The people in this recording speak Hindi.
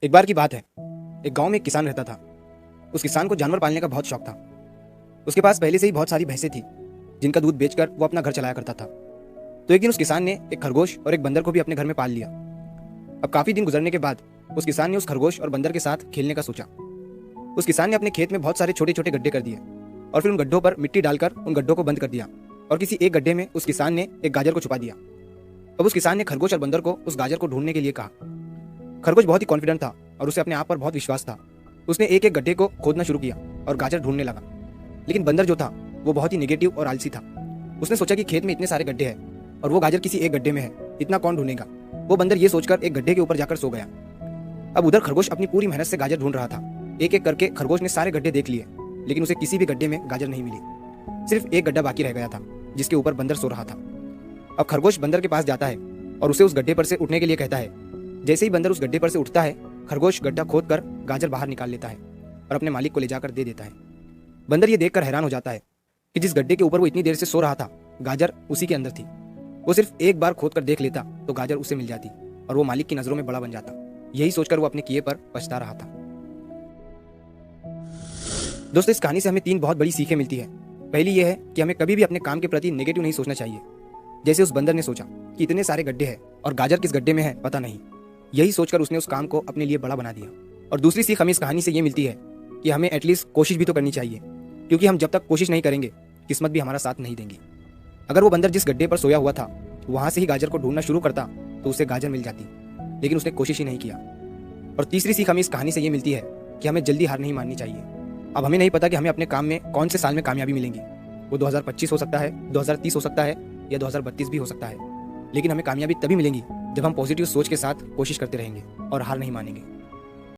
एक बार की बात है। एक गांव में एक किसान रहता था। उस किसान को जानवर पालने का बहुत शौक था। उसके पास पहले से ही बहुत सारी भैंसें थी, जिनका दूध बेचकर वो अपना घर चलाया करता था। तो एक दिन उस किसान ने एक खरगोश और एक बंदर को भी अपने घर में पाल लिया। अब काफी दिन गुजरने के बाद उस किसान ने उस खरगोश और बंदर के साथ खेलने का सोचा। उस किसान ने अपने खेत में बहुत सारे छोटे छोटे गड्ढे कर दिए और फिर उन गड्ढों पर मिट्टी डालकर उन गड्ढों को बंद कर दिया और किसी एक गड्ढे में उस किसान ने एक गाजर को छुपा दिया। अब उस किसान ने खरगोश और बंदर को उस गाजर को ढूंढने के लिए कहा। खरगोश बहुत ही कॉन्फिडेंट था और उसे अपने आप पर बहुत विश्वास था। उसने एक एक गड्ढे को खोदना शुरू किया और गाजर ढूंढने लगा। लेकिन बंदर जो था वो बहुत ही नेगेटिव और आलसी था। उसने सोचा कि खेत में इतने सारे गड्ढे हैं और वो गाजर किसी एक गड्ढे में है, इतना कौन ढूंढेगा। वो बंदर ये सोचकर एक गड्ढे के ऊपर जाकर सो गया। अब उधर खरगोश अपनी पूरी मेहनत से गाजर ढूंढ रहा था। एक एक करके खरगोश ने सारे गड्ढे देख लिए, लेकिन उसे किसी भी गड्ढे में गाजर नहीं मिली। सिर्फ एक गड्ढा बाकी रह गया था, जिसके ऊपर बंदर सो रहा था। अब खरगोश बंदर के पास जाता है और उसे उस गड्ढे पर से उठने के लिए कहता है। जैसे ही बंदर उस गड्ढे पर से उठता है, खरगोश गड्ढा खोद कर गाजर बाहर निकाल लेता है और अपने मालिक को ले जाकर दे देता है। बंदर ये देखकर हैरान हो जाता है कि जिस गड्ढे के ऊपर वो इतनी देर से सो रहा था, गाजर उसी के अंदर थी। वो सिर्फ एक बार खोद कर देख लेता तो गाजर उसे मिल जाती और वो मालिक की नजरों में बड़ा बन जाता। यही सोचकर वो अपने किए पर पछता रहा था। दोस्तों, इस कहानी से हमें 3 बहुत बड़ी सीखें मिलती है। पहली ये है कि हमें कभी भी अपने काम के प्रति नेगेटिव नहीं सोचना चाहिए। जैसे उस बंदर ने सोचा कि इतने सारे गड्ढे हैं और गाजर किस गड्ढे में है पता नहीं। यही सोचकर उसने उस काम को अपने लिए बड़ा बना दिया। और दूसरी सीख हमें इस कहानी से ये मिलती है कि हमें एटलीस्ट कोशिश भी तो करनी चाहिए, क्योंकि हम जब तक कोशिश नहीं करेंगे किस्मत भी हमारा साथ नहीं देंगी। अगर वो बंदर जिस गड्ढे पर सोया हुआ था वहां से ही गाजर को ढूंढना शुरू करता तो उसे गाजर मिल जाती, लेकिन उसने कोशिश ही नहीं किया। और तीसरी सीख हमें इस कहानी से ये मिलती है कि हमें जल्दी हार नहीं माननी चाहिए। अब हमें नहीं पता कि हमें अपने काम में कौन से साल में कामयाबी मिलेंगी। वो 2025 हो सकता है, 2030 हो सकता है या 2032 भी हो सकता है, लेकिन हमें कामयाबी तभी मिलेंगी जब हम पॉजिटिव सोच के साथ कोशिश करते रहेंगे और हार नहीं मानेंगे।